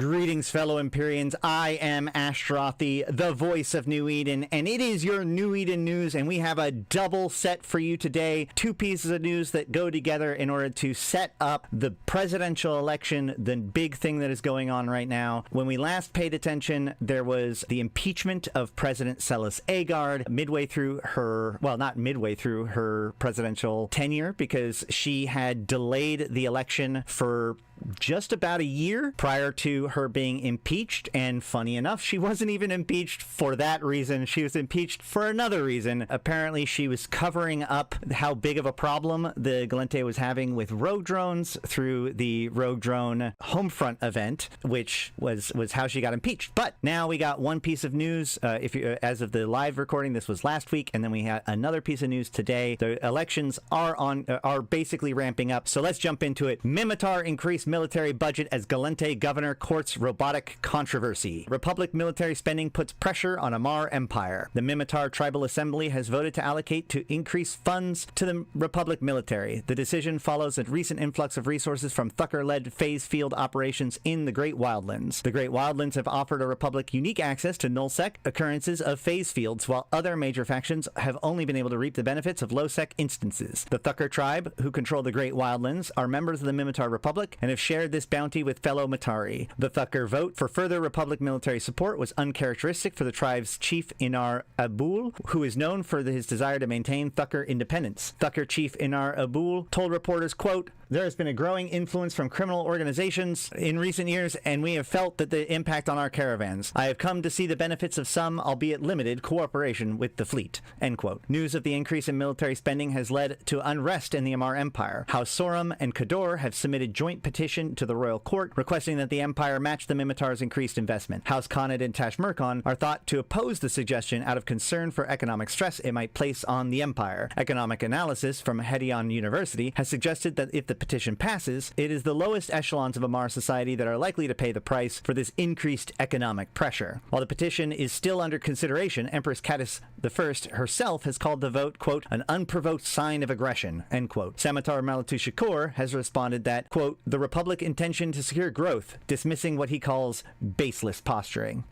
Greetings, fellow Empyreans. I am Ashtarothi, the voice of New Eden, and it is your New Eden news, and we have a double set for you today. Two pieces of news that go together in order to set up the presidential election, the big thing that is going on right now. When we last paid attention, there was the impeachment of President Celis Agard midway through her, well, not midway through her presidential tenure, because she had delayed the election for just about a year prior to her being impeached. And funny enough, she wasn't even impeached for that reason. She was impeached for another reason. Apparently, she was covering up how big of a problem the Gallente was having with rogue drones through the rogue drone Homefront event, which was how she got impeached. But now we got one piece of news. As of the live recording, this was last week, and then we had another piece of news today. The elections are basically ramping up. So let's jump into it. Minmatar increased military budget as Gallente governor courts robotic controversy. Republic military spending puts pressure on Amar Empire. The Minmatar Tribal Assembly has voted to allocate to increase funds to the Republic military. The decision follows a recent influx of resources from Thucker-led phase field operations in the Great Wildlands. The Great Wildlands have offered a Republic unique access to nullsec occurrences of phase fields, while other major factions have only been able to reap the benefits of low-sec instances. The Thucker tribe, who control the Great Wildlands, are members of the Minmatar Republic and have shared this bounty with fellow Matari. The Thucker vote for further Republic military support was uncharacteristic for the tribe's chief Inar Abul, who is known for his desire to maintain Thucker independence. Thucker chief Inar Abul told reporters, quote, "There has been a growing influence from criminal organizations in recent years, and we have felt that the impact on our caravans. I have come to see the benefits of some, albeit limited, cooperation with the fleet." End quote. News of the increase in military spending has led to unrest in the Amar Empire. House Sorum and Kador have submitted joint petition to the royal court requesting that the empire match the Minmatar's increased investment. House Khanid and Tashmerkon are thought to oppose the suggestion out of concern for economic stress it might place on the empire. Economic analysis from Hedion University has suggested that if the petition passes, it is the lowest echelons of Amar society that are likely to pay the price for this increased economic pressure. While the petition is still under consideration, Empress Caddis I herself has called the vote, quote, "an unprovoked sign of aggression," end quote. Samatar Malatu Shakur has responded that, quote, "the Republic intention to secure growth," dismissing what he calls baseless posturing.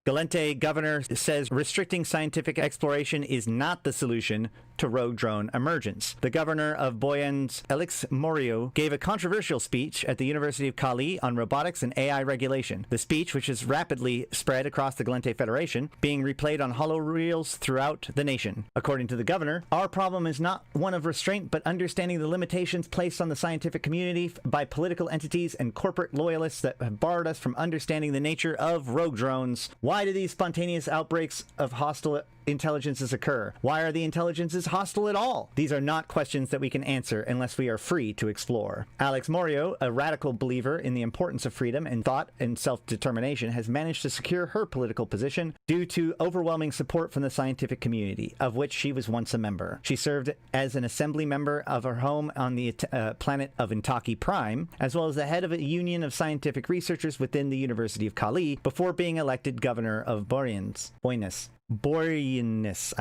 Gallente governor says restricting scientific exploration is not the solution to rogue drone emergence. The governor of Boyan's Elix Morio gave a controversial speech at the University of Kali on robotics and AI regulation. The speech, which is rapidly spread across the Gallente Federation, being replayed on hollow reels throughout the nation. According to the governor, our problem is not one of restraint, but understanding the limitations placed on the scientific community by political entities and corporate loyalists that have barred us from understanding the nature of rogue drones. Why do these spontaneous outbreaks of hostile intelligences occur? Why are the intelligences hostile at all? These are not questions that we can answer unless we are free to explore. Alex Morio, a radical believer in the importance of freedom and thought and self-determination, has managed to secure her political position due to overwhelming support from the scientific community, of which she was once a member. She served as an assembly member of her home on the planet of Intaki Prime, as well as the head of a union of scientific researchers within the University of Kali, before being elected governor of Boreans. Boreanness,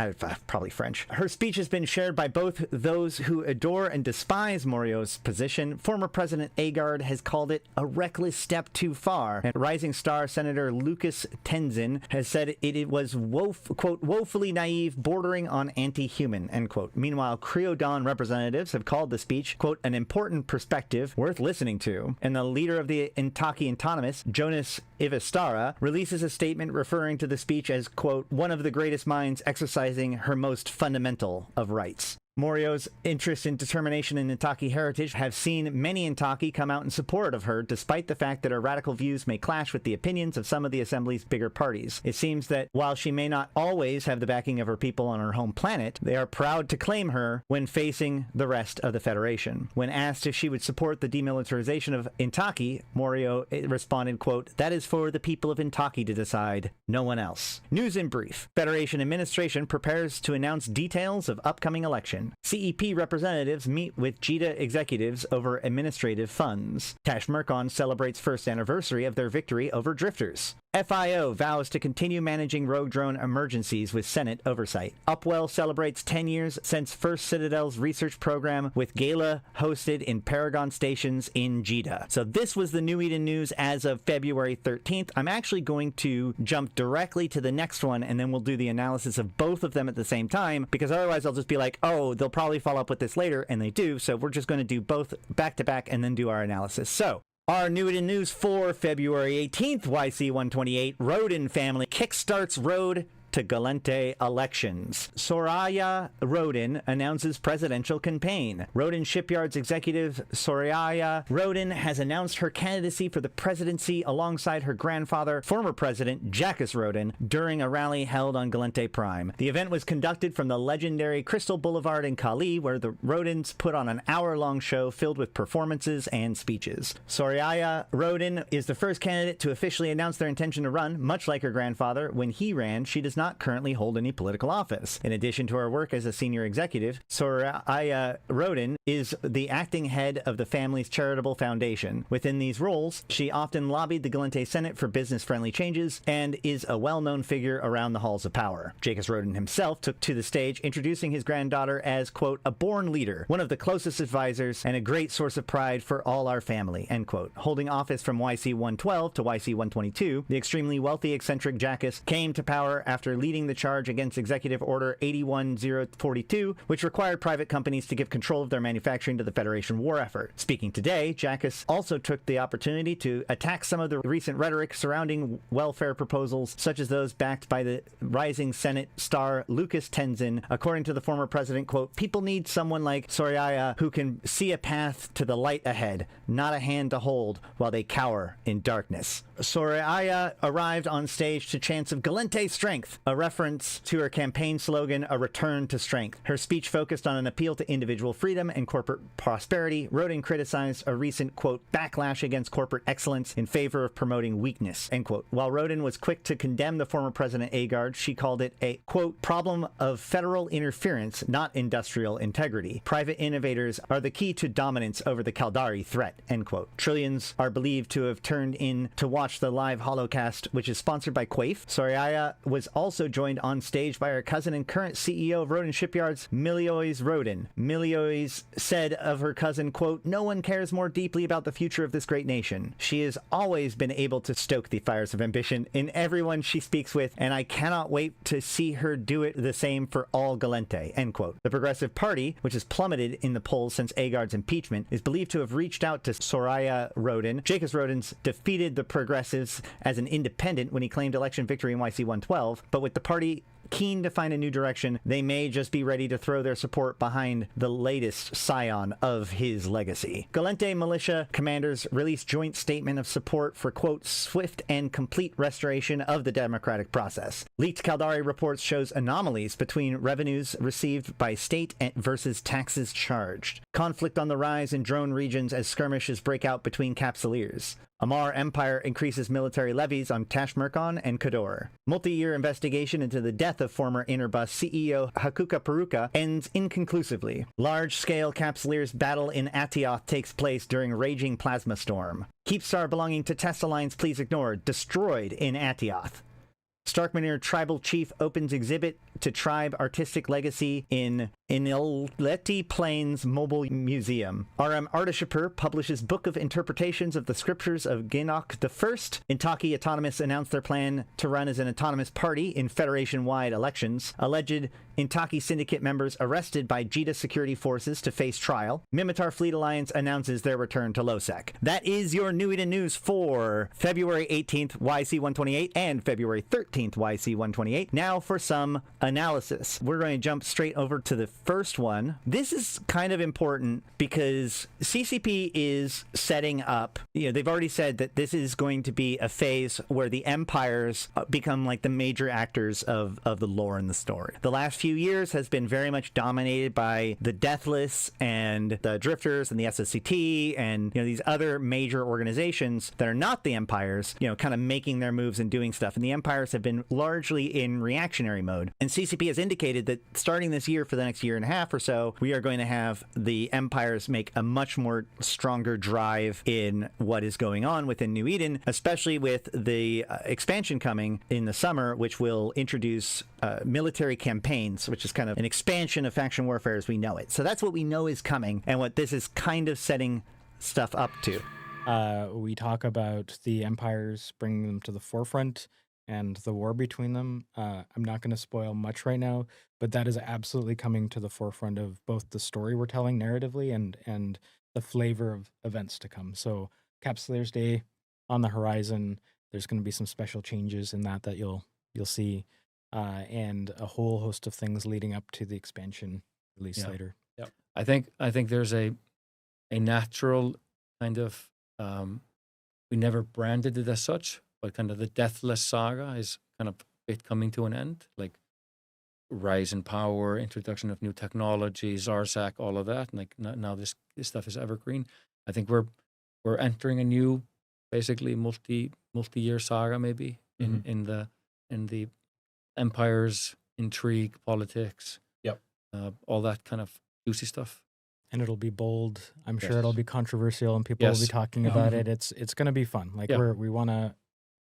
probably French. Her speech has been shared by both those who adore and despise Morio's position. Former President Agard has called it a reckless step too far. And Rising Star Senator Lucas Tenzin has said it was, quote, woefully naive, bordering on anti-human, end quote. Meanwhile, Creodon representatives have called the speech, quote, an important perspective worth listening to. And the leader of the Intaki Autonomous, Jonas Ivastara, releases a statement referring to the speech as, quote, one of the greatest minds exercising her most fundamental of rights. Morio's interest and determination in Intaki heritage have seen many Intaki come out in support of her, despite the fact that her radical views may clash with the opinions of some of the Assembly's bigger parties. It seems that while she may not always have the backing of her people on her home planet, they are proud to claim her when facing the rest of the Federation. When asked if she would support the demilitarization of Intaki, Morio responded, quote, that is for the people of Intaki to decide, no one else. News in brief. Federation administration prepares to announce details of upcoming election. CEP representatives meet with JITA executives over administrative funds. Tashmerkon celebrates first anniversary of their victory over drifters. FIO vows to continue managing rogue drone emergencies with Senate oversight. Upwell celebrates 10 years since first Citadel's research program with gala hosted in Paragon Stations in Jeddah. So this was the New Eden news as of February 13th. I'm actually going to jump directly to the next one, and then we'll do the analysis of both of them at the same time, because otherwise I'll just be like, oh, they'll probably follow up with this later, and they do. So we're just going to do both back to back and then do our analysis. So our New Eden news for February 18th, YC128, Roden family kickstarts road to Gallente elections. Soraya Roden announces presidential campaign. Roden Shipyard's executive Soraya Roden has announced her candidacy for the presidency alongside her grandfather, former president Jacques Roden, during a rally held on Gallente Prime. The event was conducted from the legendary Crystal Boulevard in Cali, where the Rodens put on an hour-long show filled with performances and speeches. Soraya Roden is the first candidate to officially announce their intention to run. Much like her grandfather, when he ran, she does not currently hold any political office. In addition to her work as a senior executive, Soraya Roden is the acting head of the family's charitable foundation. Within these roles, she often lobbied the Gallente Senate for business-friendly changes and is a well-known figure around the halls of power. Jacques Roden himself took to the stage, introducing his granddaughter as, quote, a born leader, one of the closest advisors, and a great source of pride for all our family, end quote. Holding office from YC-112 to YC-122, the extremely wealthy eccentric Jacques came to power after leading the charge against Executive Order 81042, which required private companies to give control of their manufacturing to the Federation war effort. Speaking today, Jacques also took the opportunity to attack some of the recent rhetoric surrounding welfare proposals, such as those backed by the rising Senate star Lucas Tenzin. According to the former president, quote, people need someone like Soraya who can see a path to the light ahead, not a hand to hold while they cower in darkness. Soraya arrived on stage to chants of Gallente strength, a reference to her campaign slogan, a return to strength. Her speech focused on an appeal to individual freedom and corporate prosperity. Roden criticized a recent, quote, backlash against corporate excellence in favor of promoting weakness, end quote. While Roden was quick to condemn the former president Agard, she called it a, quote, problem of federal interference, not industrial integrity. Private innovators are the key to dominance over the Caldari threat, end quote. Trillions are believed to have turned in to watch the live holocast, which is sponsored by Quaif. Soraya was also joined on stage by her cousin and current CEO of Roden Shipyards, Miliois Roden. Miliois said of her cousin, quote, no one cares more deeply about the future of this great nation. She has always been able to stoke the fires of ambition in everyone she speaks with, and I cannot wait to see her do it the same for all Gallente, end quote. The Progressive Party, which has plummeted in the polls since Agard's impeachment, is believed to have reached out to Soraya Roden. Jacques Roden's defeated the Progressives as an independent when he claimed election victory in YC-112, but with the party keen to find a new direction, they may just be ready to throw their support behind the latest scion of his legacy. Gallente militia commanders released joint statement of support for, quote, swift and complete restoration of the democratic process. Leaked Caldari reports shows anomalies between revenues received by state versus taxes charged. Conflict on the rise in drone regions as skirmishes break out between Capsuleers. Amar Empire increases military levies on Tashmerkon and Kador. Multi-year investigation into the death of former Interbus CEO Hakuka Peruka ends inconclusively. Large-scale Capsuleers battle in Atioth takes place during raging plasma storm. Keepstar belonging to Test Alliance please ignore, destroyed in Atioth. Starkmanir tribal chief opens exhibit to tribe artistic legacy in Inileti Plains Mobile Museum. RM Artishapur publishes book of interpretations of the scriptures of Genok I. Intaki Autonomous announced their plan to run as an autonomous party in Federation-wide elections. Alleged Intaki Syndicate members arrested by Jeddah security forces to face trial. Minmatar Fleet Alliance announces their return to LOSEC. That is your New Eden news for February 18th, YC-128, and February 13th, YC-128. Now for some analysis. We're going to jump straight over to the first one. This is kind of important because CCP is setting up, they've already said that this is going to be a phase where the empires become like the major actors of the lore and the story. The last few years has been very much dominated by the Deathless and the Drifters and the SSCT and these other major organizations that are not the empires, kind of making their moves and doing stuff. And the empires have been largely in reactionary mode. And CCP has indicated that starting this year, for the next year and a half or so, we are going to have the empires make a much more stronger drive in what is going on within New Eden, especially with the expansion coming in the summer, which will introduce military campaigns, which is kind of an expansion of faction warfare as we know it. So that's what we know is coming, and what this is kind of setting stuff up to. We talk about the empires bringing them to the forefront and the war between them. I'm not going to spoil much right now, but that is absolutely coming to the forefront of both the story we're telling narratively and the flavor of events to come. So Capsulators Day on the horizon. There's going to be some special changes in that you'll see, and a whole host of things leading up to the expansion release later. Yep. I think there's a natural kind of we never branded it as such, but kind of the Deathless Saga is kind of it coming to an end, like rise in power, introduction of new technologies, Zarzak, all of that. And like now this stuff is evergreen. I think we're entering a new, basically multi-year saga maybe in the empires, intrigue, politics, all that kind of juicy stuff. And it'll be bold. I'm sure it'll be controversial, and people will be talking about it. It's going to be fun. Like we want to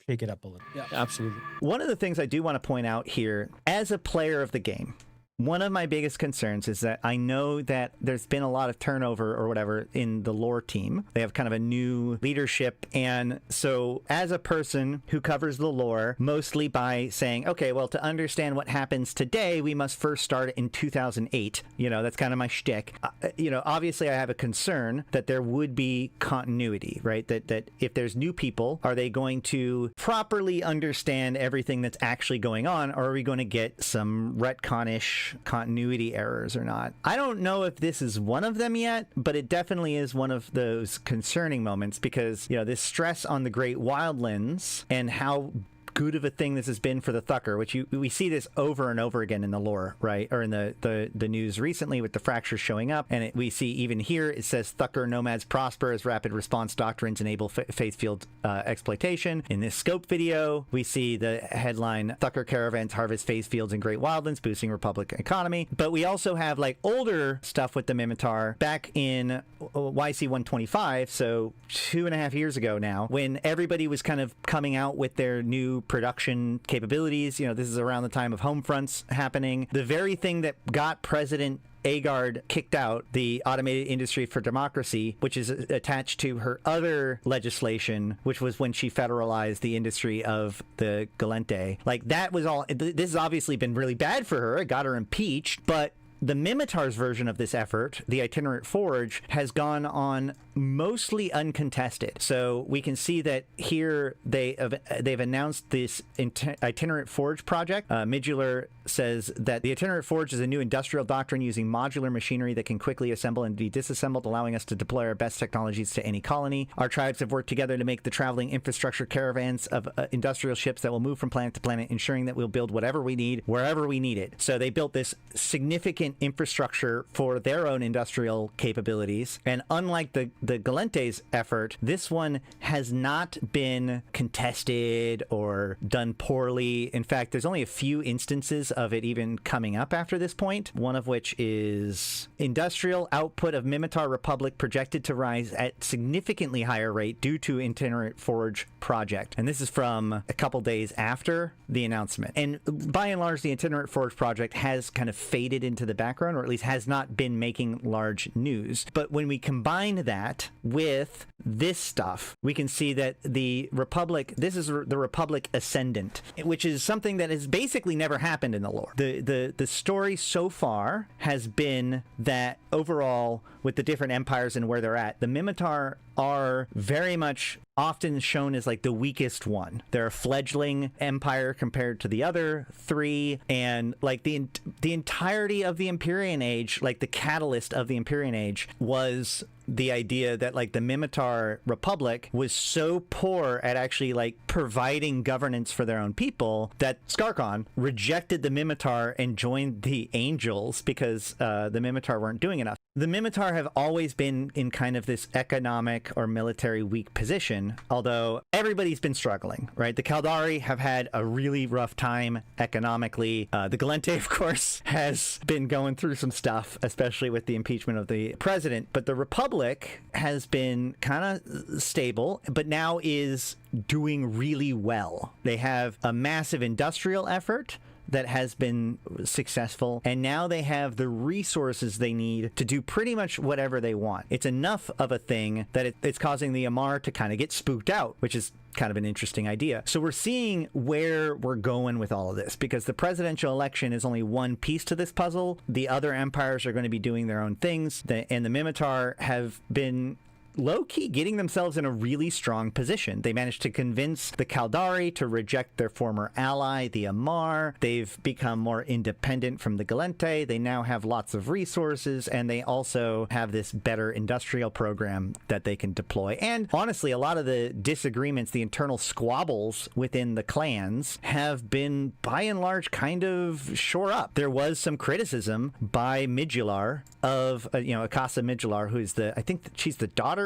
shake it up a little. Yeah, absolutely. One of the things I do want to point out here, as a player of the game, one of my biggest concerns is that I know that there's been a lot of turnover or whatever in the lore team. They have kind of a new leadership. And so as a person who covers the lore mostly by saying, okay, well, to understand what happens today, we must first start in 2008. You know, that's kind of my shtick. You know, obviously I have a concern that there would be continuity, right? That if there's new people, are they going to properly understand everything that's actually going on? Or are we going to get some retconish continuity errors or not? I don't know if this is one of them yet, but it definitely is one of those concerning moments, because, you know, this stress on the Great Wildlands and how good of a thing this has been for the Thucker, which we see this over and over again in the lore, right? Or in the news recently with the fractures showing up. And we see even here, it says Thucker nomads prosper as rapid response doctrines enable faith field exploitation. In this scope video, we see the headline, Thucker caravans harvest faith fields in Great Wildlands, boosting Republic economy. But we also have like older stuff with the Minmatar back in YC 125, so 2.5 years ago now, when everybody was kind of coming out with their new production capabilities. You know, this is around the time of Homefronts happening. The very thing that got President Agard kicked out, the Automated Industry for Democracy, which is attached to her other legislation, which was when she federalized the industry of the Gallente. Like, that was all. This has obviously been really bad for her. It got her impeached, but the Minmatar's version of this effort, the Itinerant Forge, has gone on mostly uncontested. So we can see that here they've announced this Itinerant Forge project. Midgular says that the Itinerant Forge is a new industrial doctrine using modular machinery that can quickly assemble and be disassembled, allowing us to deploy our best technologies to any colony. Our tribes have worked together to make the traveling infrastructure caravans of industrial ships that will move from planet to planet, ensuring that we'll build whatever we need, wherever we need it. So they built this significant infrastructure for their own industrial capabilities. And unlike the Gallente's effort, this one has not been contested or done poorly. In fact, there's only a few instances of it even coming up after this point, one of which is industrial output of Minmatar Republic projected to rise at significantly higher rate due to Itinerant Forge project. And this is from a couple days after the announcement. And by and large, the Itinerant Forge project has kind of faded into the background, or at least has not been making large news. But when we combine that with this stuff, we can see that the Republic, this is the Republic Ascendant, which is something that has basically never happened in the lore. The story so far has been that overall, with the different empires and where they're at, the Minmatar are very much often shown as like the weakest one. They're a fledgling empire compared to the other three, and like the entirety of the Empyrean Age, like the catalyst of the Empyrean Age, was the idea that like the Minmatar Republic was so poor at actually like providing governance for their own people that Skarkon rejected the Minmatar and joined the Angels because the Minmatar weren't doing enough. The Minmatar have always been in kind of this economic or military weak position, although everybody's been struggling, right? The Caldari have had a really rough time economically. The Gallente, of course, has been going through some stuff, especially with the impeachment of the president. But the Republic has been kind of stable, but now is doing really well. They have a massive industrial effort that has been successful, and now they have the resources they need to do pretty much whatever they want. It's enough of a thing that it's causing the Amarr to kind of get spooked out, which is kind of an interesting idea. So we're seeing where we're going with all of this, because the presidential election is only one piece to this puzzle. The other empires are going to be doing their own things, and the Minmatar have been low-key getting themselves in a really strong position. They managed to convince the Caldari to reject their former ally, the Amarr. They've become more independent from the Gallente. They now have lots of resources, and they also have this better industrial program that they can deploy. And honestly, a lot of the disagreements, the internal squabbles within the clans have been, by and large, kind of shore up. There was some criticism by Midullar of, Akasa Midullar, who is I think she's the daughter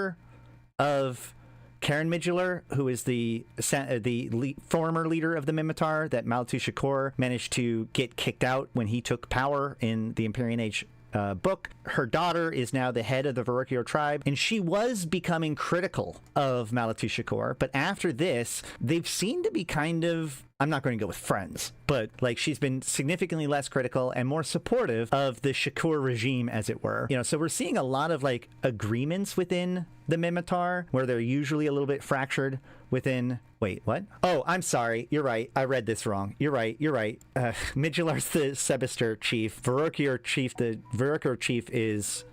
of Karen Midullar, who is the former leader of the Minmatar that Malatu Shakur managed to get kicked out when he took power in the Empyrean Age book. Her daughter is now the head of the Verrocchio tribe, and she was becoming critical of Malatu Shakur, but after this, they've seemed to be kind of, I'm not going to go with friends, but like she's been significantly less critical and more supportive of the Shakur regime, as it were. So we're seeing a lot of like agreements within the Minmatar where they're usually a little bit fractured within. Wait, what? Oh, I'm sorry. You're right. I read this wrong. You're right. Midullar's the Sebister chief. The Verrocchio chief is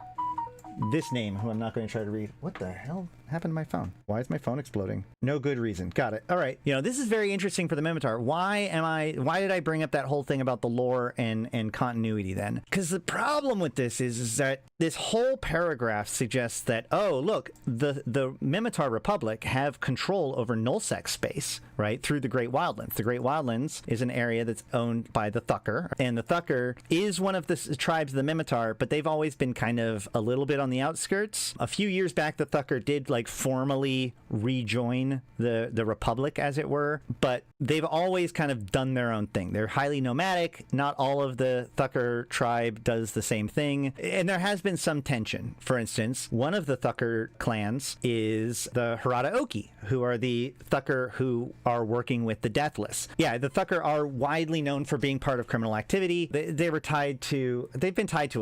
this name, who I'm not going to try to read. What the hell happened to my phone? Why is my phone exploding? No good reason. Got it. All right. This is very interesting for the Minmatar. Why did I bring up that whole thing about the lore and continuity then? Because the problem with this is that this whole paragraph suggests that, oh, look, the Minmatar Republic have control over nullsec space, right, through the Great Wildlands. The Great Wildlands is an area that's owned by the Thukker, and the Thukker is one of the tribes of the Minmatar, but they've always been kind of a little bit on the outskirts. A few years back, the Thukker did like formally rejoin the Republic, as it were, but they've always kind of done their own thing. They're highly nomadic. Not all of the Thukker tribe does the same thing, and there has been some tension. For instance, one of the Thukker clans is the Harada Oki, who are the Thukker who are working with the Deathless. Yeah, the Thukker are widely known for being part of criminal activity. They've been tied to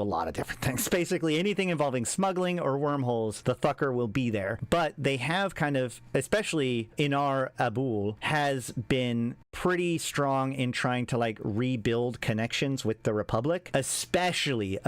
a lot of different things. Basically, anything involving smuggling or wormholes, the Thukker will be there. But they have kind of, especially Inar Abul, has been pretty strong in trying to like rebuild connections with the Republic, especially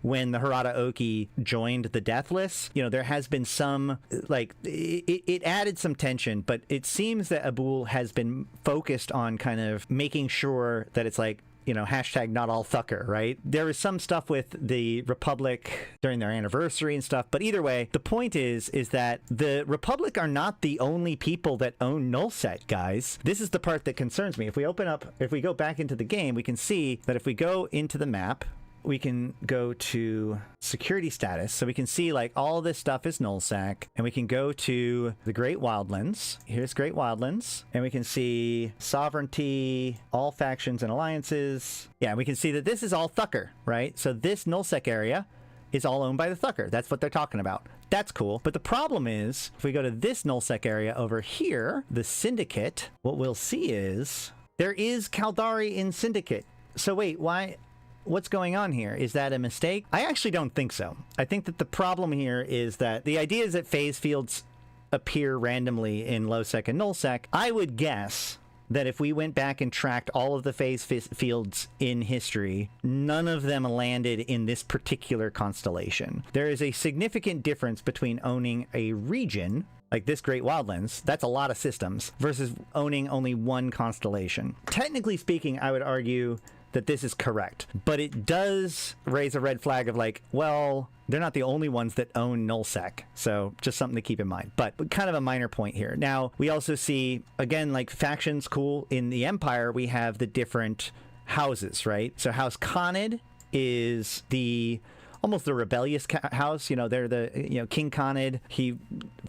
when the Harada Oki joined the Deathless. There has been some, like, it added some tension, but it seems that Abul has been focused on kind of making sure that it's like, hashtag not all Thukker, right? There is some stuff with the Republic during their anniversary and stuff, but either way, the point is that the Republic are not the only people that own nullsec, guys. This is the part that concerns me. If we go back into the game, we can see that if we go into the map, we can go to security status. So we can see like all this stuff is nullsec, and we can go to the Great Wildlands. Here's Great Wildlands, and we can see sovereignty, all factions and alliances. Yeah, we can see that this is all Thukker, right? So this nullsec area is all owned by the Thukker. That's what they're talking about. That's cool. But the problem is, if we go to this nullsec area over here, the Syndicate, what we'll see is there is Caldari in Syndicate. So wait, why? What's going on here? Is that a mistake? I actually don't think so. I think that the problem here is that the idea is that phase fields appear randomly in lowsec and nullsec. I would guess that if we went back and tracked all of the phase fields in history, none of them landed in this particular constellation. There is a significant difference between owning a region, like this Great Wildlands, that's a lot of systems, versus owning only one constellation. Technically speaking, I would argue that this is correct, but it does raise a red flag of like, well, they're not the only ones that own nullsec, so just something to keep in mind, but kind of a minor point here. Now, we also see, again, like factions, cool. In the Empire, we have the different houses, right? So House Khanid is the almost the rebellious house. They're the, King Khanid. He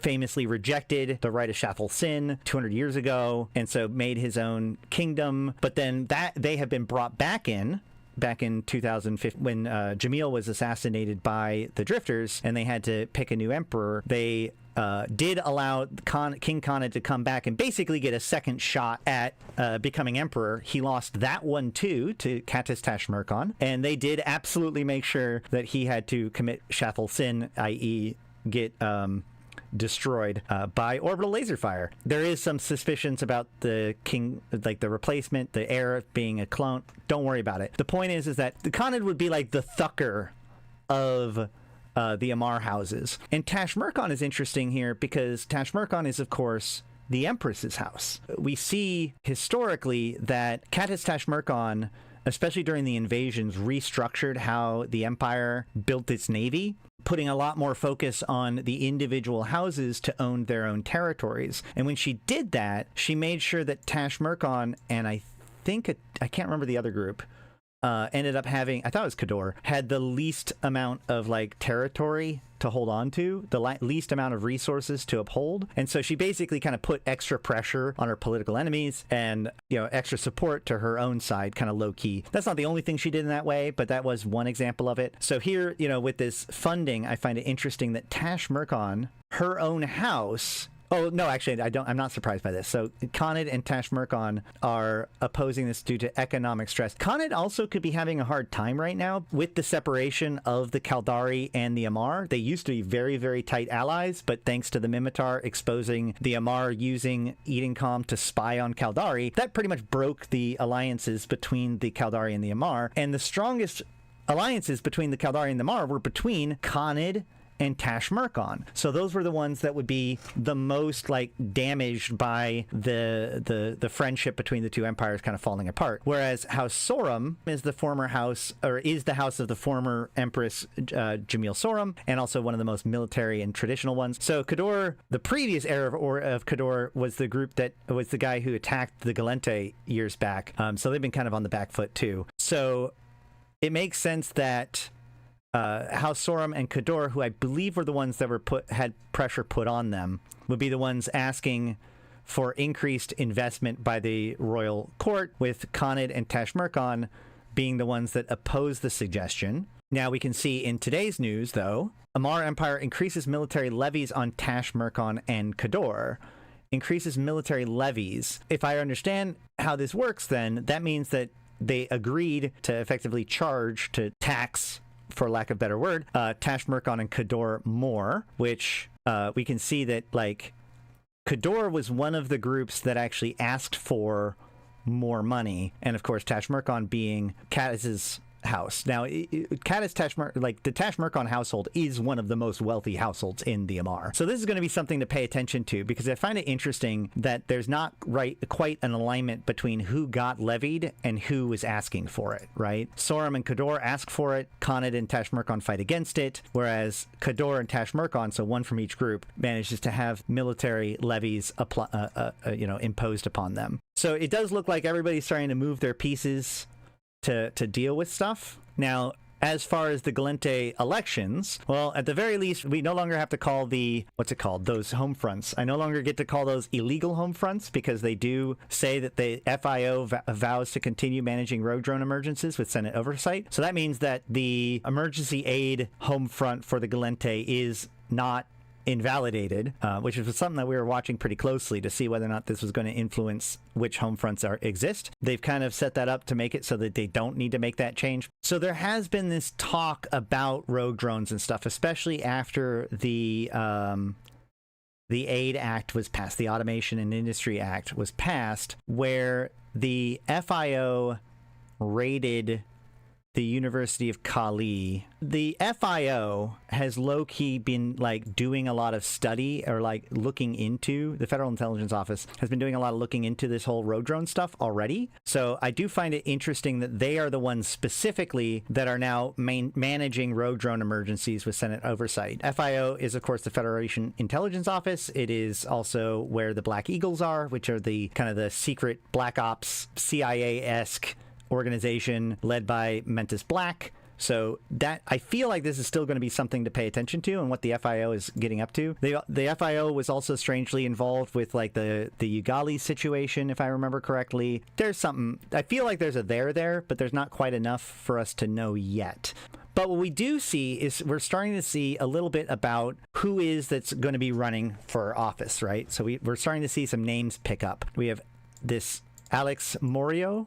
famously rejected the right of Shathal Sin 200 years ago, and so made his own kingdom. But then they have been brought back in 2015 when Jamil was assassinated by the Drifters, and they had to pick a new emperor. They did allow King Khanid to come back and basically get a second shot at becoming emperor. He lost that one too to Katis Tashmerkon, and they did absolutely make sure that he had to commit Shathal Sin, i.e. get destroyed by orbital laser fire. There is some suspicions about the king, like the replacement, the heir being a clone. Don't worry about it. The point is that the Khanid would be like the Thucker of the Amar houses. And Tashmerkon is interesting here because Tashmerkon is, of course, the Empress's house. We see historically that Katis Tashmerkon, especially during the invasions, restructured how the Empire built its navy, putting a lot more focus on the individual houses to own their own territories. And when she did that, she made sure that Tashmerkon and I can't remember the other group, ended up having, I thought it was Khador, had the least amount of like territory to hold on to, the least amount of resources to uphold. And so she basically kind of put extra pressure on her political enemies and, extra support to her own side, kind of low key. That's not the only thing she did in that way, but that was one example of it. So here, with this funding, I find it interesting that Tashmerkon, her own house, oh, no, actually, I'm not surprised by this. So Khanid and Tashmerkon are opposing this due to economic stress. Khanid also could be having a hard time right now with the separation of the Kaldari and the Amar. They used to be very, very tight allies, but thanks to the Minmatar exposing the Amar using Edencom to spy on Kaldari, that pretty much broke the alliances between the Kaldari and the Amar. And the strongest alliances between the Kaldari and the Amar were between Khanid and Tashmerkon. So those were the ones that would be the most damaged by the friendship between the two empires kind of falling apart. Whereas House Sorum is the former house, or is the house of the former Empress Jamil Sorum, and also one of the most military and traditional ones. So Khador, the previous heir of Khador, was the group that was the guy who attacked the Gallente years back. So they've been kind of on the back foot too. So it makes sense that House Sorum and Khador, who I believe were the ones that had pressure put on them, would be the ones asking for increased investment by the royal court, with Khanid and Tashmerkon being the ones that oppose the suggestion. Now we can see in today's news, though, Amar Empire increases military levies on Tashmerkon and Khador. Increases military levies. If I understand how this works, then that means that they agreed to effectively to tax, for lack of a better word, Tashmerkon and Khador more, which we can see that Khador was one of the groups that actually asked for more money, and of course Tashmerkon being Katis's house. Now, the Tashmerkon household is one of the most wealthy households in the Amar. So this is going to be something to pay attention to, because I find it interesting that there's not quite an alignment between who got levied and who was asking for it, right? Sorum and Khador ask for it, Khanid and Tashmerkon fight against it, whereas Khador and Tashmerkon, so one from each group, manages to have military levies imposed upon them. So it does look like everybody's starting to move their pieces to deal with stuff. Now, as far as the Gallente elections, well, at the very least, we no longer have to call those home fronts. I no longer get to call those illegal home fronts, because they do say that the FIO vows to continue managing rogue drone emergencies with Senate oversight. So that means that the emergency aid home front for the Gallente is not invalidated, which was something that we were watching pretty closely to see whether or not this was going to influence which home fronts exist. They've kind of set that up to make it so that they don't need to make that change. So there has been this talk about rogue drones and stuff, especially after the Aid Act was passed, the Automation and Industry Act was passed, where the FIO raided the University of Kali. The FIO has low-key been doing a lot of study, or looking into, the Federal Intelligence Office has been doing a lot of looking into this whole rogue drone stuff already. So I do find it interesting that they are the ones specifically that are now managing rogue drone emergencies with Senate oversight. FIO is, of course, the Federation Intelligence Office. It is also where the Black Eagles are, which are the kind of the secret Black Ops, CIA-esque organization led by Mentis Black. So that, I feel like this is still going to be something to pay attention to, and what the FIO is getting up to. The FIO was also strangely involved with like the Ugali situation, if I remember correctly. There's something, I feel like there's a there, but there's not quite enough for us to know yet. But what we do see is we're starting to see a little bit about who is that's going to be running for office, right? So we're starting to see some names pick up. We have this Alex Morio,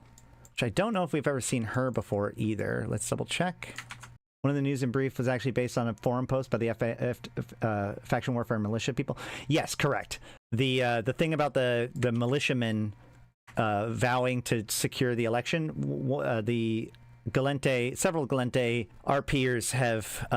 which I don't know if we've ever seen her before either. Let's double check. One of the news in brief was actually based on a forum post by the faction warfare militia people. Yes, correct. The thing about the militiamen vowing to secure the election, the Gallente, several Gallente RPers have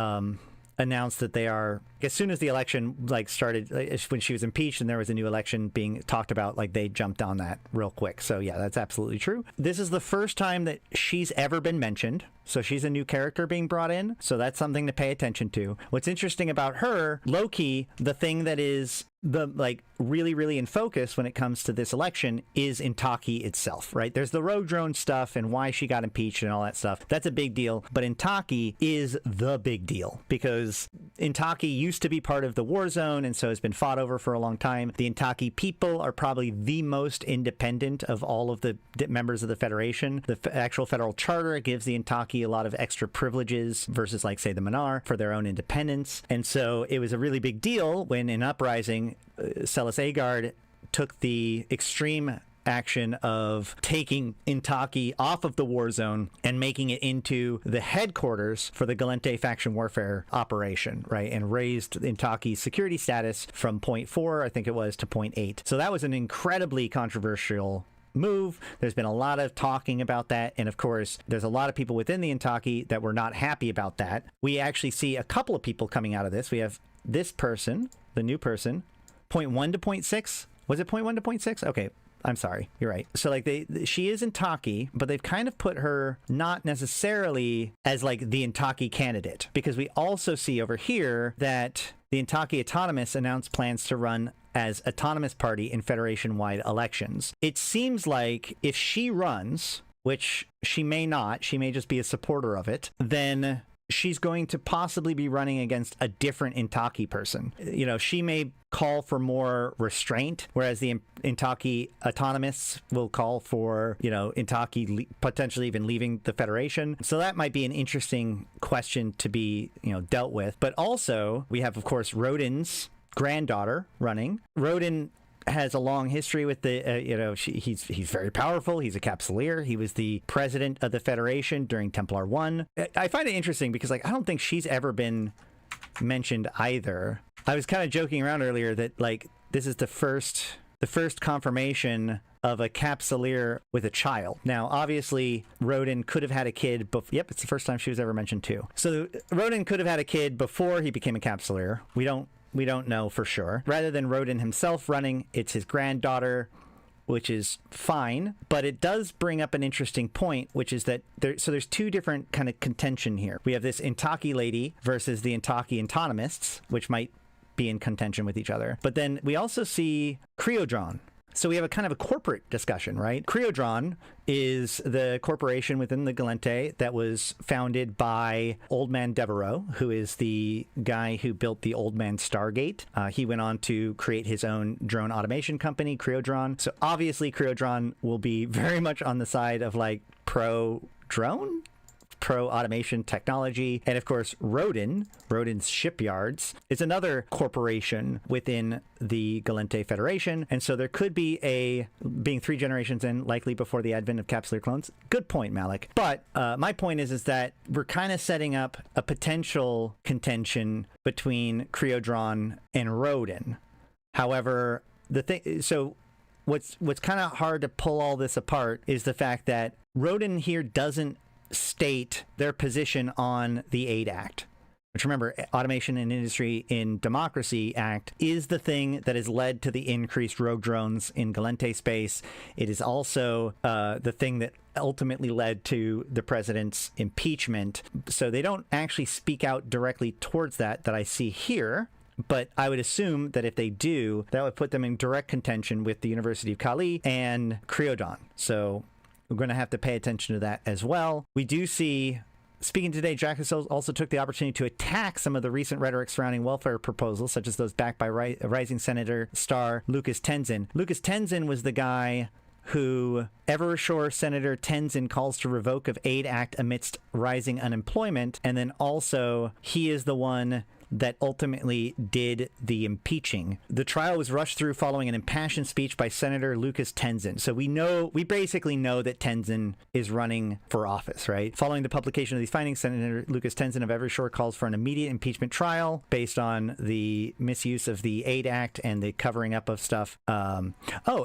announced that they are, as soon as the election like started, when she was impeached and there was a new election being talked about, like they jumped on that real quick. So yeah, that's absolutely true. This is the first time that she's ever been mentioned. So she's a new character being brought in. So that's something to pay attention to. What's interesting about her, low-key, the thing that is the like really in focus when it comes to this election is Intaki itself, right? There's the rogue drone stuff and why she got impeached and all that stuff. That's a big deal. But Intaki is the big deal because Intaki used to be part of the war zone and so has been fought over for a long time. The Intaki people are probably the most independent of all of the members of the Federation. The actual federal charter gives the Intaki a lot of extra privileges versus like say the Manar for their own independence. And so it was a really big deal when in Uprising, Celis Agard took the extreme action of taking Intaki off of the war zone and making it into the headquarters for the Gallente faction warfare operation, right? And raised Intaki's security status from 0.4, I think it was, to 0.8. So that was an incredibly controversial move. There's been a lot of talking about that, and of course there's a lot of people within the Intaki that were not happy about that. We actually see a couple of people coming out of this. We have this person, the new person, 0.1 to 0.6. Was it 0.1 to 0.6? Okay, I'm sorry, you're right. So like she is Intaki, but they've kind of put her not necessarily as like the Intaki candidate, because we also see over here that the Intaki Autonomous announced plans to run as autonomous party in Federation-wide elections. It seems like if she runs, which she may not, she may just be a supporter of it, then she's going to possibly be running against a different Intaki person. You know, she may call for more restraint, whereas the Intaki Autonomists will call for, you know, Intaki potentially even leaving the Federation. So that might be an interesting question to be, you know, dealt with. But also, we have, of course, Rodin's granddaughter running. Rodin has a long history with the, you know, he's very powerful. He's a Capsuleer. He was the president of the Federation during Templar 1. I find it interesting because, like, I don't think she's ever been mentioned either. I was kind of joking around earlier that, like, this is the first confirmation of a Capsuleer with a child. Now, obviously, Rodin could have had a kid. Yep, it's the first time she was ever mentioned too. So Rodin could have had a kid before he became a Capsuleer. We don't know for sure. Rather than Rodin himself running, it's his granddaughter, which is fine. But it does bring up an interesting point, which is that there's two different kind of contention here. We have this Intaki lady versus the Intaki Autonomists, which might be in contention with each other. But then we also see Creodron. So we have a kind of a corporate discussion, right? Creodron is the corporation within the Gallente that was founded by Old Man Devereaux, who is the guy who built the Old Man Stargate. He went on to create his own drone automation company, Creodron. So obviously Creodron will be very much on the side of like pro-drone, pro-automation technology. And of course, Rodin's Shipyards, is another corporation within the Gallente Federation. And so there could be being 3 generations in, likely before the advent of Capsuleer clones. Good point, Malak. But my point is that we're kind of setting up a potential contention between Creodron and Rodin. However, so what's kind of hard to pull all this apart is the fact that Rodin here doesn't state their position on the AID Act, which, remember, Automation and Industry in Democracy Act is the thing that has led to the increased rogue drones in Gallente space. It is also the thing that ultimately led to the president's impeachment. So they don't actually speak out directly towards that I see here. But I would assume that if they do, that would put them in direct contention with the University of Kali and Creodon. So we're going to have to pay attention to that as well. We do see Speaking today, Jacques also took the opportunity to attack some of the recent rhetoric surrounding welfare proposals, such as those backed by rising Senator star Lucas Tenzin. Lucas Tenzin was the guy who Evershore Senator Tenzin calls to revoke of Aid Act amidst rising unemployment, and then also he is the one that ultimately did the impeaching. The trial was rushed through following an impassioned speech by Senator Lucas Tenzin. So we basically know that Tenzin is running for office, right? Following the publication of these findings, Senator Lucas Tenzin of Evershore calls for an immediate impeachment trial based on the misuse of the Aid Act and the covering up of stuff.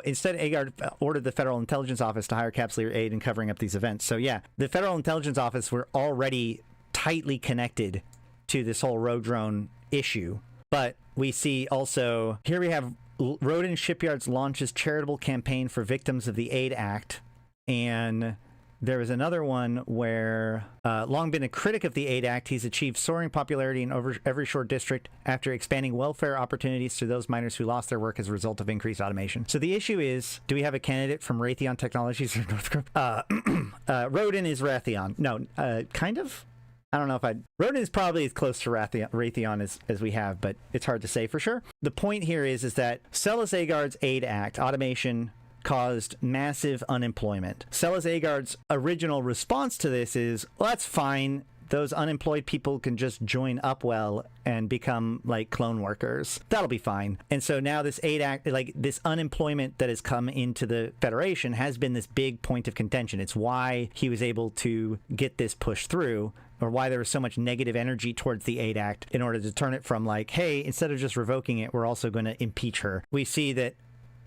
Instead, Agard ordered the Federal Intelligence Office to hire Capsuleer Aid in covering up these events. So yeah, the Federal Intelligence Office were already tightly connected to this whole rogue drone issue. But we see also, here we have Rodin Shipyards launches charitable campaign for victims of the Aid Act. And there was another one where, long been a critic of the Aid Act, he's achieved soaring popularity in Evershore District after expanding welfare opportunities to those miners who lost their work as a result of increased automation. So the issue is, do we have a candidate from Raytheon Technologies or Northrop? Rodin is Raytheon. No, kind of? I don't know if Rodin is probably as close to Raytheon as we have, but it's hard to say for sure. The point here is that Celis Agard's Aid Act automation caused massive unemployment. Celis Agard's original response to this is, well, that's fine. Those unemployed people can just join Upwell and become like clone workers. That'll be fine. And so now this Aid Act, like this unemployment that has come into the Federation has been this big point of contention. It's why he was able to get this pushed through, or why there was so much negative energy towards the Aid Act in order to turn it from like, hey, instead of just revoking it, we're also going to impeach her. We see that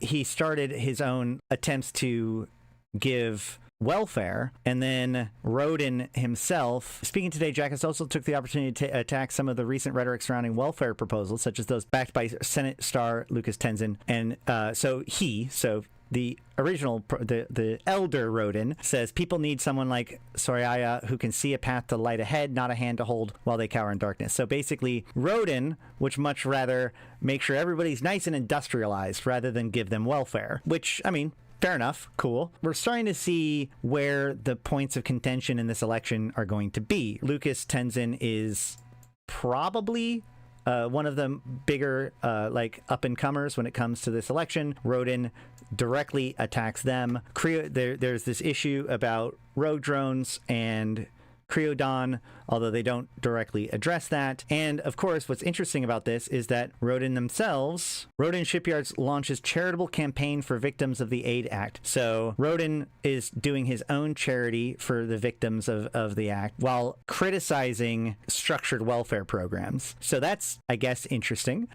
he started his own attempts to give welfare, and then Rodin himself, speaking today, Jacques also took the opportunity to attack some of the recent rhetoric surrounding welfare proposals, such as those backed by Senate star Lucas Tenzin. And so the original, the elder Rodin says people need someone like Soraya who can see a path to light ahead, not a hand to hold while they cower in darkness. So basically, Rodin would much rather make sure everybody's nice and industrialized rather than give them welfare, which, I mean, fair enough. Cool. We're starting to see where the points of contention in this election are going to be. Lucas Tenzin is probably one of the bigger up-and-comers when it comes to this election. Rodin directly attacks them. There's this issue about rogue drones and Creodon, although they don't directly address that. And of course, what's interesting about this is that Rodin Shipyards launches charitable campaign for victims of the Aid Act. So Rodin is doing his own charity for the victims of the act while criticizing structured welfare programs. So that's, I guess, interesting.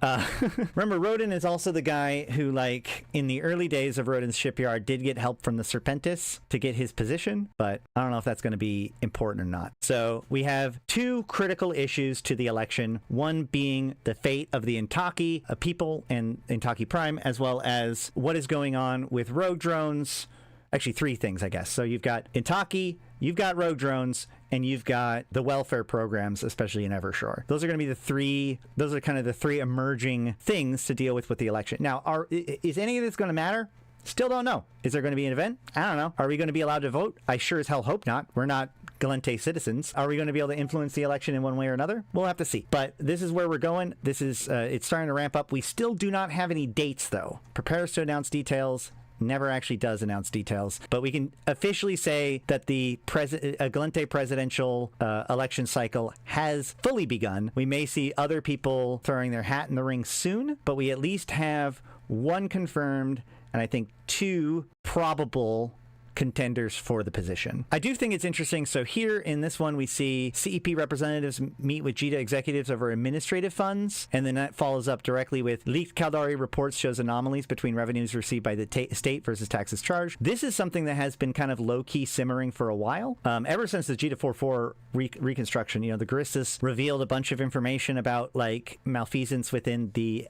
Remember, Rodin is also the guy who, like, in the early days of Rodin's Shipyard, did get help from the Serpentis to get his position, but I don't know if that's going to be important or not. So we have two critical issues to the election, one being the fate of the Intaki people and Intaki Prime, as well as what is going on with rogue drones. Actually, three things, I guess. So you've got Intaki, you've got rogue drones, and you've got the welfare programs, especially in Evershore. Those are going to be those are kind of the three emerging things to deal with the election. Now, is any of this going to matter? Still don't know. Is there going to be an event? I don't know. Are we going to be allowed to vote? I sure as hell hope not. We're not Gallente citizens. Are we going to be able to influence the election in one way or another? We'll have to see. But this is where we're going. This is, it's starting to ramp up. We still do not have any dates, though. Prepares to announce details. Never actually does announce details. But we can officially say that the Gallente presidential election cycle has fully begun. We may see other people throwing their hat in the ring soon, but we at least have one confirmed and I think two probable contenders for the position. I do think it's interesting. So here in this one, we see CEP representatives meet with JITA executives over administrative funds, and then that follows up directly with leaked Caldari reports shows anomalies between revenues received by the state versus taxes charged. This is something that has been kind of low-key simmering for a while. Ever since the JITA 4.4 reconstruction, the Guristas revealed a bunch of information about like malfeasance within the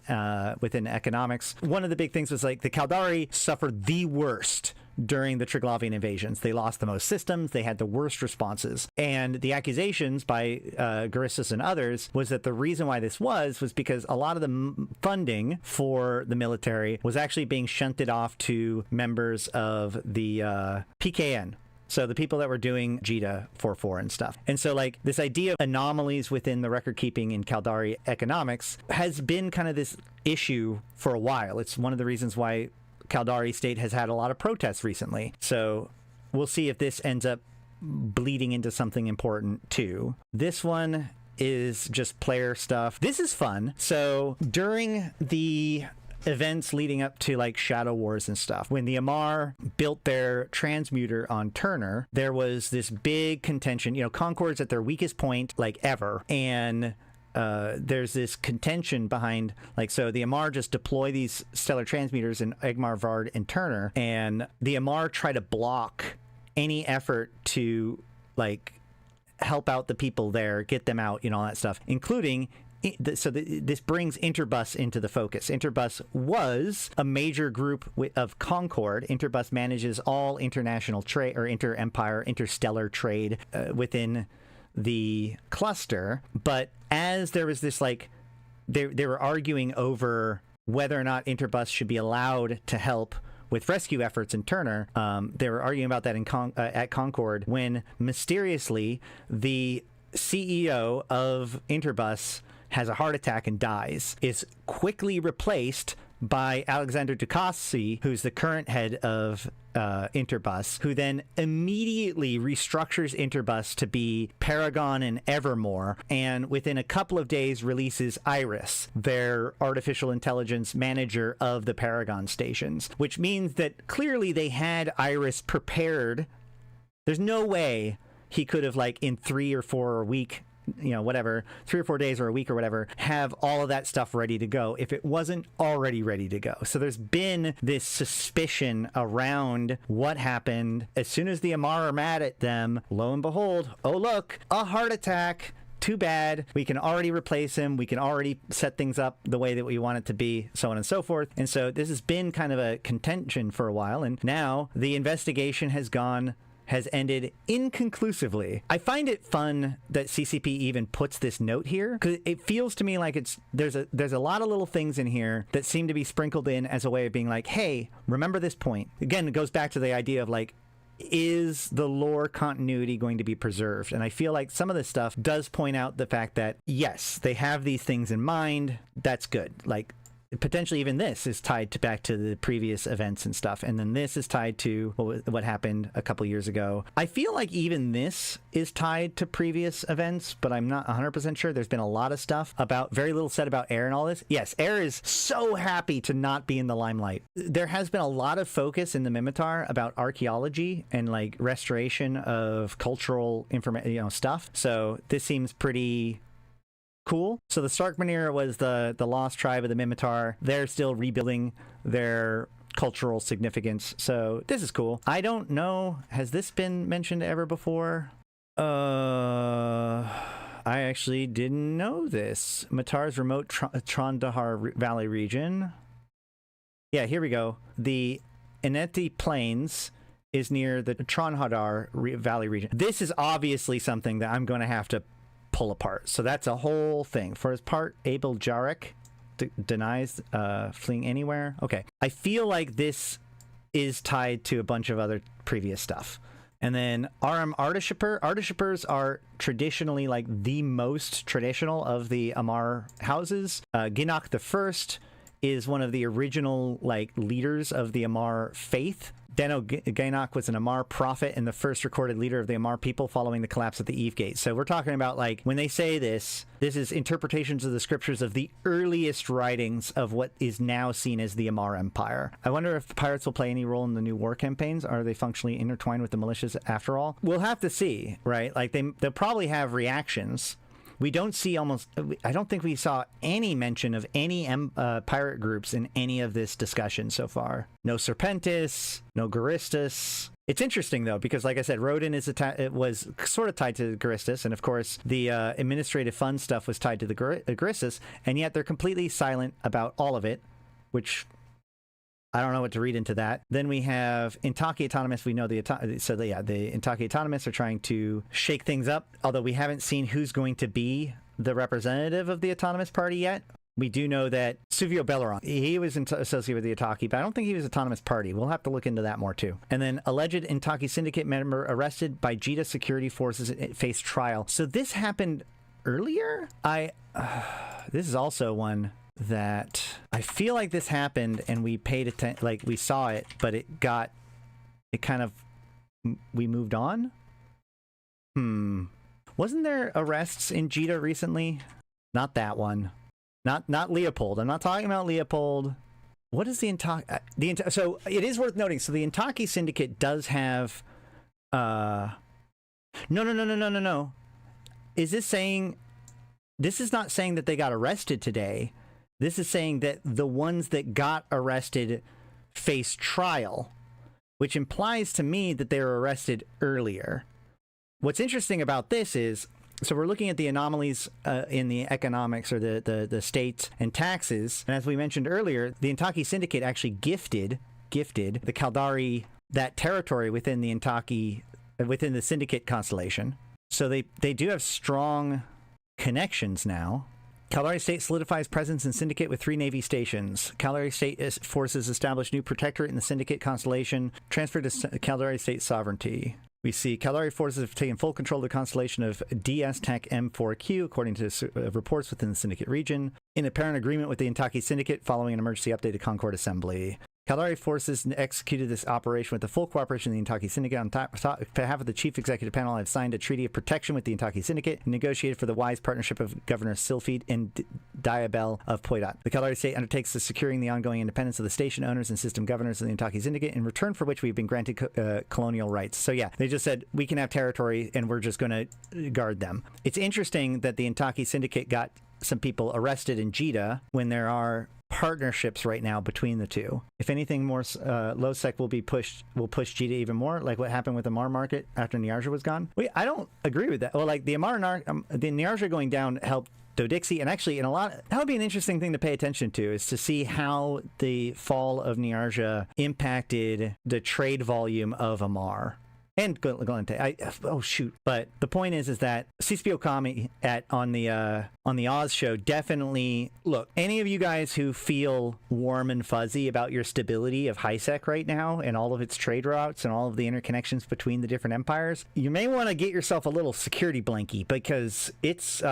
within economics. One of the big things was like the Caldari suffered the worst during the Triglavian invasions. They lost the most systems. They had the worst responses. And the accusations by Guristas and others was that the reason why this was because a lot of the funding for the military was actually being shunted off to members of the PKN. So the people that were doing JITA 4.4 and stuff. And so like this idea of anomalies within the record keeping in Caldari economics has been kind of this issue for a while. It's one of the reasons why Caldari State has had a lot of protests recently. So we'll see if this ends up bleeding into something important too. This one is just player stuff. This is fun. So during the events leading up to like Shadow Wars and stuff, when the Amarr built their transmuter on Turner, there was this big contention. You know, Concord's at their weakest point like ever, and there's this contention behind like, so the Amarr just deploy these stellar transmuters in Egmar, Vard, and Turner, and the Amarr try to block any effort to like help out the people there, get them out, you know, all that stuff, including this brings Interbus into the focus. Interbus was a major group of Concord. Interbus manages all international trade or inter-empire, interstellar trade within the cluster. But as there was this like, they were arguing over whether or not Interbus should be allowed to help with rescue efforts in Turner. They were arguing about that at Concord when mysteriously the CEO of Interbus has a heart attack and dies, is quickly replaced by Alexander Ducassi, who's the current head of Interbus, who then immediately restructures Interbus to be Paragon and Evermore, and within a couple of days releases Iris, their artificial intelligence manager of the Paragon stations, which means that clearly they had Iris prepared. There's no way he could have, like, in 3 or 4 a week, you know, whatever, 3 or 4 days or a week or whatever, have all of that stuff ready to go if it wasn't already ready to go. So there's been this suspicion around what happened. As soon as the Amarr are mad at them, lo and behold, oh look, a heart attack. Too bad. We can already replace him. We can already set things up the way that we want it to be, so on and so forth. And so this has been kind of a contention for a while, and now the investigation has ended inconclusively. I find it fun that CCP even puts this note here, because it feels to me like there's a lot of little things in here that seem to be sprinkled in as a way of being like, hey, remember this point. Again, it goes back to the idea of like, is the lore continuity going to be preserved? And I feel like some of this stuff does point out the fact that, yes, they have these things in mind. That's good. Like, potentially even this is tied back to the previous events and stuff, and then this is tied to what happened a couple years ago. I feel like even this is tied to previous events, but I'm not 100% sure. There's been a lot of stuff about, very little said about Air and all this. Yes, Air is so happy to not be in the limelight. There has been a lot of focus in the Minmatar about archaeology and like restoration of cultural information, you know, stuff. So this seems pretty cool. So the Starkmanir was the lost tribe of the Minmatar. They're still rebuilding their cultural significance. So this is cool. I don't know. Has this been mentioned ever before? I actually didn't know this. Matar's remote Trondahar Valley region. Yeah, here we go. The Eneti Plains is near the Trondahar Valley region. This is obviously something that I'm going to have to pull apart. So that's a whole thing. For his part, Abel Jarek denies fleeing anywhere. Okay. I feel like this is tied to a bunch of other previous stuff. And then Aram Ardashipur. Ardashipurs are traditionally like the most traditional of the Amarr houses. Ginok the First is one of the original like leaders of the Amarr faith. Deno Gainok was an Amarr prophet and the first recorded leader of the Amarr people following the collapse of the Eve Gate. So we're talking about, like, when they say this is interpretations of the scriptures of the earliest writings of what is now seen as the Amarr Empire. I wonder if pirates will play any role in the new war campaigns. Are they functionally intertwined with the militias after all? We'll have to see, right? Like, they'll probably have reactions. We don't see I don't think we saw any mention of any pirate groups in any of this discussion so far. No Serpentis, no Garistus. It's interesting, though, because, like I said, Rodin it was sort of tied to Garistus, and of course, the administrative fund stuff was tied to the Garistus, and yet they're completely silent about all of it, which I don't know what to read into that. Then we have Intaki Autonomous. We know the Intaki Autonomous are trying to shake things up, although we haven't seen who's going to be the representative of the Autonomous Party yet. We do know that Suvio Belleron, he was associated with the Intaki, but I don't think he was Autonomous Party. We'll have to look into that more too. And then alleged Intaki Syndicate member arrested by JITA security forces face trial. So this happened earlier? This is also one that I feel like this happened and we paid attention, like we saw it, but we moved on? Wasn't there arrests in JITA recently? Not that one. Not Leopold. I'm not talking about Leopold. What is the Intaki? So it is worth noting. So the Intaki Syndicate does have. No. Is this saying? This is not saying that they got arrested today. This is saying that the ones that got arrested face trial, which implies to me that they were arrested earlier. What's interesting about this is. So we're looking at the anomalies in the economics or the states and taxes. And as we mentioned earlier, the Intaki Syndicate actually gifted the Caldari that territory within the Intaki, within the Syndicate constellation. So they do have strong connections now. Caldari State solidifies presence in Syndicate with 3 Navy stations. Caldari State forces establish new protectorate in the Syndicate constellation. Transfer to Caldari State sovereignty. We see Caldari forces have taken full control of the constellation of DS Tech M4Q, according to reports within the Syndicate region, in apparent agreement with the Intaki Syndicate following an emergency update to Concord Assembly. Caldari forces executed this operation with the full cooperation of the Intaki Syndicate. On behalf of the Chief Executive Panel, I have signed a treaty of protection with the Intaki Syndicate and negotiated for the wise partnership of Governor Sylphid and Diabel of Poidat. The Caldari State undertakes the securing the ongoing independence of the station owners and system governors of the Intaki Syndicate, in return for which we've been granted colonial rights. So yeah, they just said, we can have territory and we're just going to guard them. It's interesting that the Intaki Syndicate got some people arrested in JITA when there are partnerships right now between the two. If anything, more low sec will push JITA even more, like what happened with the Amar market after Niarja was gone. I don't agree with that. Well, like the Niarja going down helped Dodixie, and actually in a lot, that would be an interesting thing to pay attention to, is to see how the fall of Niarja impacted the trade volume of Amar. And Gallente. Oh shoot! But the point is that CCP Okami on the Oz show definitely look. Any of you guys who feel warm and fuzzy about your stability of HiSec right now and all of its trade routes and all of the interconnections between the different empires, you may want to get yourself a little security blankie, because it's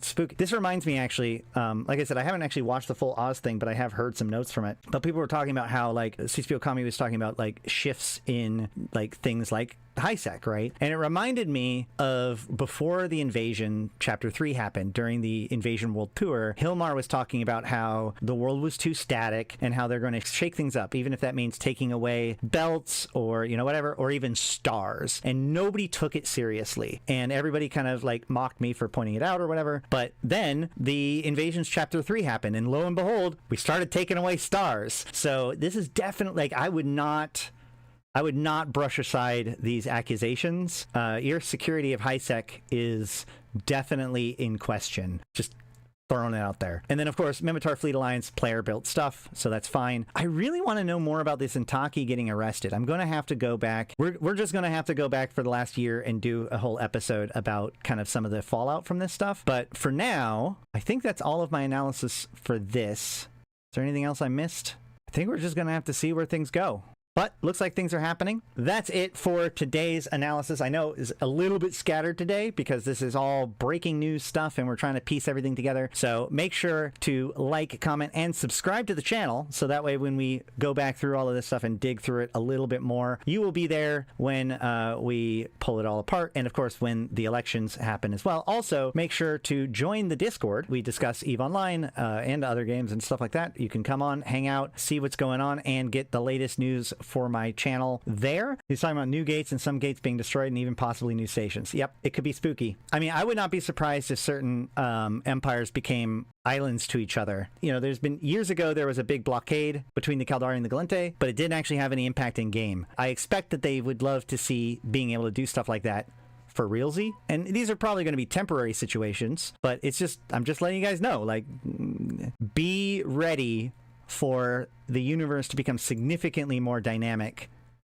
spooky. This reminds me actually, like I said, I haven't actually watched the full Oz thing, but I have heard some notes from it. But people were talking about how like CCP Okami was talking about like shifts in like things like HiSec, right? And it reminded me of before the invasion, Chapter 3 happened, during the Invasion World Tour, Hilmar was talking about how the world was too static and how they're going to shake things up, even if that means taking away belts or, you know, whatever, or even stars. And nobody took it seriously. And everybody kind of like mocked me for pointing it out or whatever. But then the Invasions Chapter 3 happened, and lo and behold, we started taking away stars. So this is definitely, like, I would not brush aside these accusations. Your security of HiSec is definitely in question. Just throwing it out there. And then, of course, Minmatar Fleet Alliance player-built stuff, so that's fine. I really want to know more about this Intaki getting arrested. I'm going to have to go back. We're just going to have to go back for the last year and do a whole episode about kind of some of the fallout from this stuff. But for now, I think that's all of my analysis for this. Is there anything else I missed? I think we're just going to have to see where things go. But looks like things are happening. That's it for today's analysis. I know it's a little bit scattered today because this is all breaking news stuff and we're trying to piece everything together. So make sure to like, comment, and subscribe to the channel, so that way when we go back through all of this stuff and dig through it a little bit more, you will be there when we pull it all apart, and of course when the elections happen as well. Also, make sure to join the Discord. We discuss EVE Online and other games and stuff like that. You can come on, hang out, see what's going on, and get the latest news for my channel there. He's talking about new gates and some gates being destroyed and even possibly new stations. Yep, it could be spooky. I mean, I would not be surprised if certain empires became islands to each other. You know, there's been years ago there was a big blockade between the Caldari and the Gallente, but it didn't actually have any impact in game. I expect that they would love to see being able to do stuff like that for realsy, and these are probably going to be temporary situations, but it's just, I'm just letting you guys know, like, be ready for the universe to become significantly more dynamic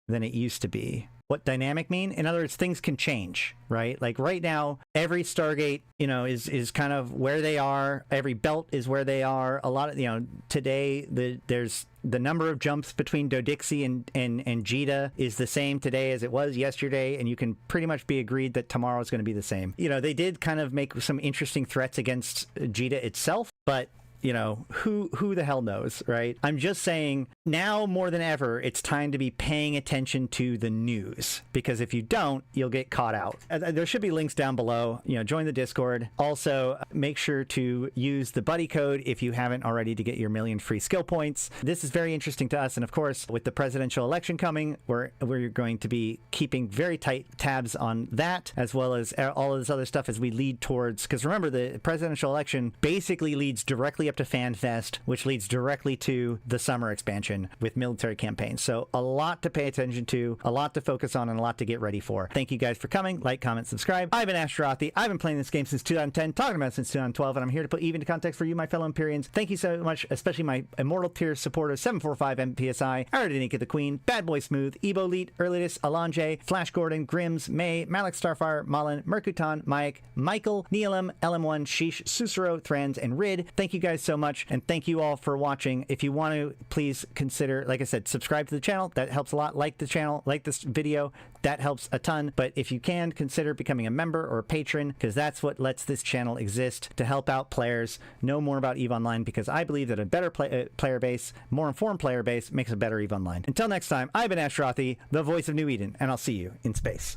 than it used to be. what dynamic mean? In other words, things can change, right? Like right now, every Stargate, you know, is kind of where they are. Every belt is where they are. A lot of, you know, today there's the number of jumps between Dodixie and Jita is the same today as it was yesterday, and you can pretty much be agreed that tomorrow is going to be the same. You know, they did kind of make some interesting threats against Jita itself, but you know, who the hell knows, right? I'm just saying now more than ever, it's time to be paying attention to the news, because if you don't, you'll get caught out. There should be links down below. You know, join the Discord. Also, make sure to use the buddy code if you haven't already to get your 1,000,000 free skill points. This is very interesting to us. And of course, with the presidential election coming, we're going to be keeping very tight tabs on that, as well as all of this other stuff as we lead towards, because remember, the presidential election basically leads directly up to FanFest, which leads directly to the summer expansion with military campaigns. So a lot to pay attention to, a lot to focus on, and a lot to get ready for. Thank you guys for coming. Like, comment, subscribe. I've been Ashtarothi. I've been playing this game since 2010, talking about it since 2012, and I'm here to put even into context for you, my fellow Empyreans. Thank you so much, especially my Immortal tier supporters, 745 MPSI, Arydanika the Queen, Bad Boy Smooth, Ebo Elite, Erladis, Elange, Flash Gordon, Grims, May, Malak Starfire, Malin, Mercuton, Mayak, Michael, Neelam, LM1, Sheesh, Susuro, Thrans, and Rid. Thank you guys so much, and thank you all for watching. If you want to, please consider, like I said, subscribe to the channel. That helps a lot. Like the channel, like this video. That helps a ton. But if you can, consider becoming a member or a patron, because that's what lets this channel exist, to help out players know more about EVE Online, because I believe that a better player base, more informed player base, makes a better EVE Online. Until next time, I've been Ashtarothi, the voice of New Eden, and I'll see you in space.